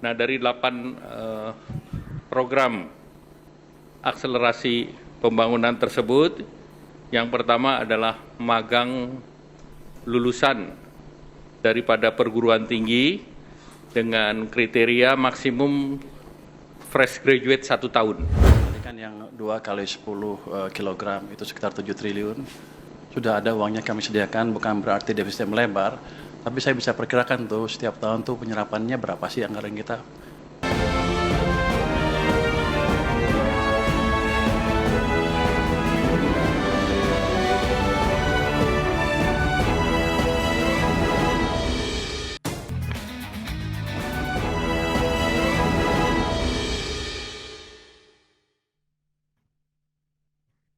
Nah, dari 8 program akselerasi pembangunan tersebut, yang pertama adalah magang lulusan daripada perguruan tinggi dengan kriteria maksimum fresh graduate 1 tahun. Ini kan yang 2 kali 10 kilogram itu sekitar 7 triliun. Sudah ada uangnya kami sediakan, bukan berarti defisit melebar. Tapi saya bisa perkirakan tuh setiap tahun tuh penyerapannya berapa sih anggaran kita.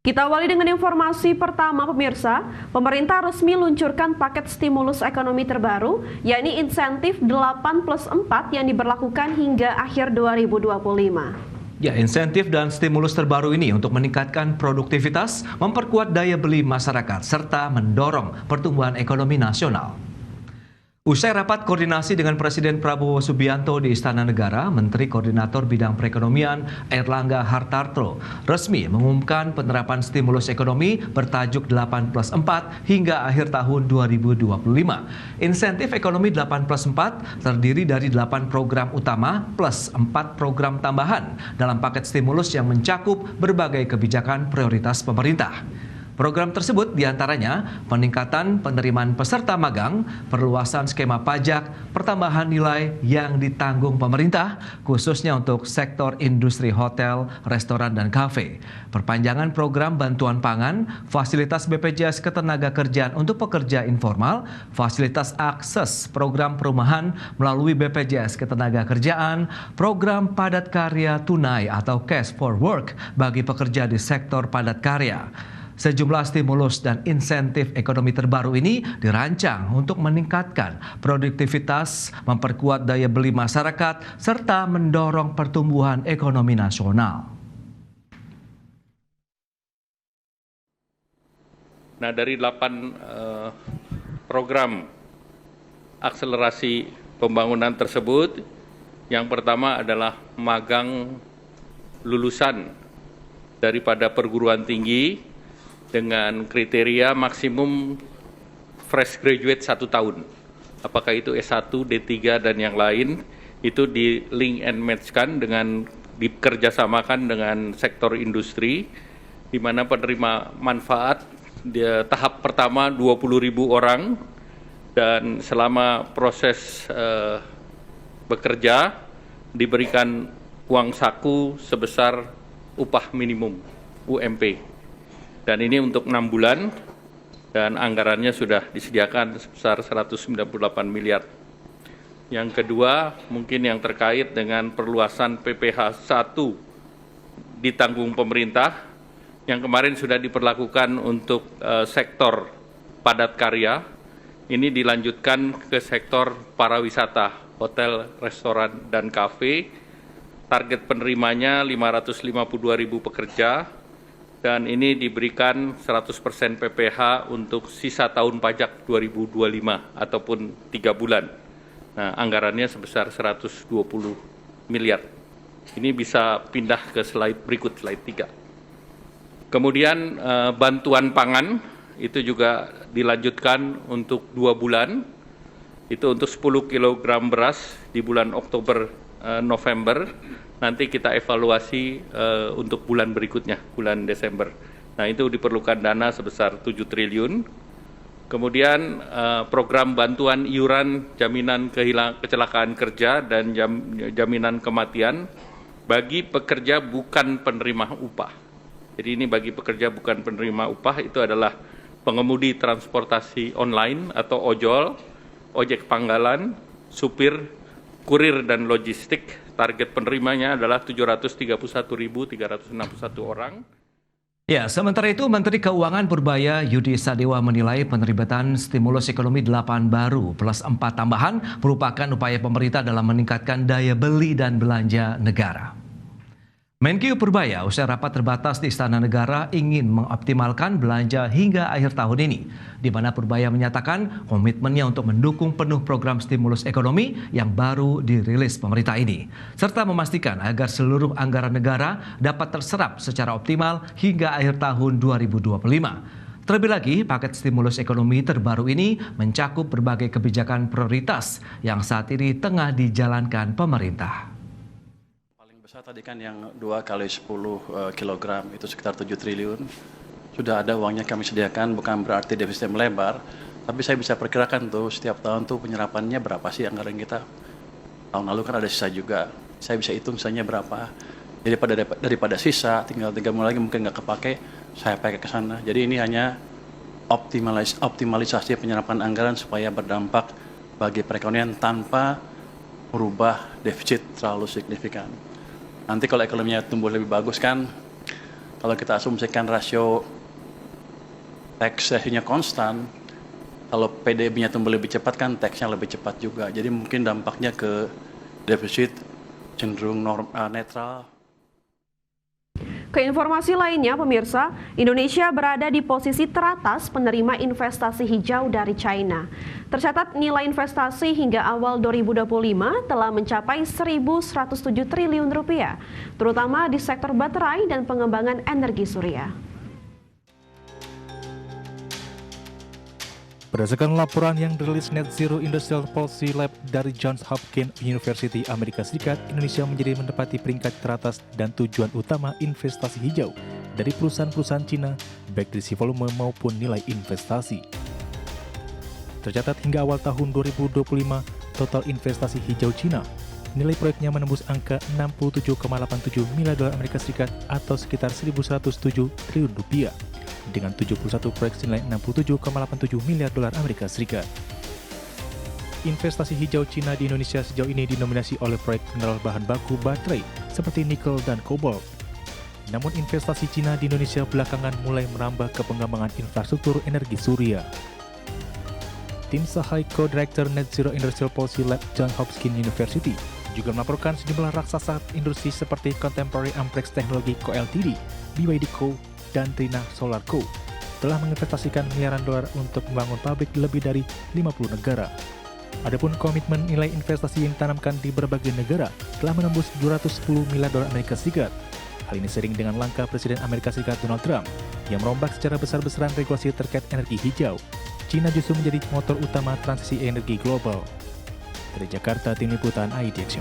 Kita awali dengan informasi pertama, pemirsa. Pemerintah resmi luncurkan paket stimulus ekonomi terbaru, yakni insentif 8+4 yang diberlakukan hingga akhir 2025. Ya, insentif dan stimulus terbaru ini untuk meningkatkan produktivitas, memperkuat daya beli masyarakat, serta mendorong pertumbuhan ekonomi nasional. Usai rapat koordinasi dengan Presiden Prabowo Subianto di Istana Negara, Menteri Koordinator Bidang Perekonomian Airlangga Hartarto resmi mengumumkan penerapan stimulus ekonomi bertajuk 8+4 hingga akhir tahun 2025. Insentif ekonomi 8+4 terdiri dari 8 program utama plus 4 program tambahan dalam paket stimulus yang mencakup berbagai kebijakan prioritas pemerintah. Program tersebut diantaranya peningkatan penerimaan peserta magang, perluasan skema pajak, pertambahan nilai yang ditanggung pemerintah, khususnya untuk sektor industri hotel, restoran, dan kafe, perpanjangan program bantuan pangan, fasilitas BPJS Ketenagakerjaan untuk pekerja informal, fasilitas akses program perumahan melalui BPJS Ketenagakerjaan, program padat karya tunai atau cash for work bagi pekerja di sektor padat karya. Sejumlah stimulus dan insentif ekonomi terbaru ini dirancang untuk meningkatkan produktivitas, memperkuat daya beli masyarakat, serta mendorong pertumbuhan ekonomi nasional. Nah, dari 8 program akselerasi pembangunan tersebut, yang pertama adalah magang lulusan daripada perguruan tinggi dengan kriteria maksimum fresh graduate 1 tahun. Apakah itu S1, D3, dan yang lain, itu di link and match-kan dengan dikerjasamakan dengan sektor industri, di mana penerima manfaat di tahap pertama 20.000 orang, dan selama proses bekerja diberikan uang saku sebesar upah minimum, UMP. Dan ini untuk 6 bulan, dan anggarannya sudah disediakan sebesar 198 miliar. Yang kedua, mungkin yang terkait dengan perluasan PPh 1 ditanggung pemerintah, yang kemarin sudah diperlakukan untuk sektor padat karya, ini dilanjutkan ke sektor pariwisata, hotel, restoran, dan kafe. Target penerimanya 552.000 pekerja, dan ini diberikan 100% PPh untuk sisa tahun pajak 2025 ataupun 3 bulan. Nah, anggarannya sebesar 120 miliar. Ini bisa pindah ke slide berikut, slide 3. Kemudian bantuan pangan itu juga dilanjutkan untuk 2 bulan. Itu untuk 10 kg beras di bulan Oktober November. Nanti kita evaluasi untuk bulan berikutnya, bulan Desember. Nah, itu diperlukan dana sebesar 7 triliun. Kemudian program bantuan iuran jaminan kecelakaan kerja dan jaminan kematian bagi pekerja bukan penerima upah. Jadi ini bagi pekerja bukan penerima upah itu adalah pengemudi transportasi online atau ojol, ojek panggalan, supir, kurir, dan logistik. Target penerimanya adalah 731.361 orang. Ya, sementara itu Menteri Keuangan Purbaya Yudi Sadewa menilai penerbitan stimulus ekonomi 8 baru plus 4 tambahan merupakan upaya pemerintah dalam meningkatkan daya beli dan belanja negara. Menkyu Purbaya usai rapat terbatas di Istana Negara ingin mengoptimalkan belanja hingga akhir tahun ini, di mana Purbaya menyatakan komitmennya untuk mendukung penuh program stimulus ekonomi yang baru dirilis pemerintah ini, serta memastikan agar seluruh anggaran negara dapat terserap secara optimal hingga akhir tahun 2025. Terlebih lagi, paket stimulus ekonomi terbaru ini mencakup berbagai kebijakan prioritas yang saat ini tengah dijalankan pemerintah. Besar tadi kan yang 2 kali 10 kilogram itu sekitar 7 triliun. Sudah ada uangnya kami sediakan, bukan berarti defisit melebar. Tapi saya bisa perkirakan tuh setiap tahun tuh penyerapannya berapa sih anggaran kita. Tahun lalu kan ada sisa juga. Saya bisa hitung sisanya berapa. Jadi daripada sisa, tinggal 3 bulan lagi mungkin nggak kepake, saya pakai ke sana. Jadi ini hanya optimalisasi penyerapan anggaran supaya berdampak bagi perekonomian tanpa merubah defisit terlalu signifikan. Nanti kalau ekonominya tumbuh lebih bagus kan, kalau kita asumsikan rasio tax ratio-nya konstan, kalau PDB-nya tumbuh lebih cepat kan tax-nya lebih cepat juga. Jadi mungkin dampaknya ke defisit cenderung netral. Ke informasi lainnya, pemirsa, Indonesia berada di posisi teratas penerima investasi hijau dari China. Tercatat nilai investasi hingga awal 2025 telah mencapai 1.107 triliun rupiah, terutama di sektor baterai dan pengembangan energi surya. Berdasarkan laporan yang dirilis Net Zero Industrial Policy Lab dari Johns Hopkins University Amerika Serikat, Indonesia menempati peringkat teratas dan tujuan utama investasi hijau dari perusahaan-perusahaan Cina, baik dari sisi volume maupun nilai investasi. Tercatat hingga awal tahun 2025, total investasi hijau Cina, nilai proyeknya menembus angka 67,87 miliar dolar Amerika Serikat atau sekitar 1.107 triliun rupiah. Dengan 71 proyek senilai 67,87 miliar dolar Amerika Serikat. Investasi hijau Cina di Indonesia sejauh ini dinominasi oleh proyek mineral bahan baku baterai seperti nikel dan kobalt. Namun investasi Cina di Indonesia belakangan mulai merambah ke pengembangan infrastruktur energi surya. Tim Sahai Co-Director Net Zero Industrial Policy Lab Johns Hopkins University juga melaporkan sejumlah raksasa industri seperti Contemporary Amprex Technology Co Ltd, BYD Co, dan Trina Solar Co. telah menginvestasikan miliaran dolar untuk membangun pabrik di lebih dari 50 negara. Adapun komitmen nilai investasi yang ditanamkan di berbagai negara telah menembus 210 miliar dolar Amerika Serikat. Hal ini seiring dengan langkah Presiden Amerika Serikat Donald Trump yang merombak secara besar-besaran regulasi terkait energi hijau. China justru menjadi motor utama transisi energi global. Dari Jakarta, Tim Liputan IDX.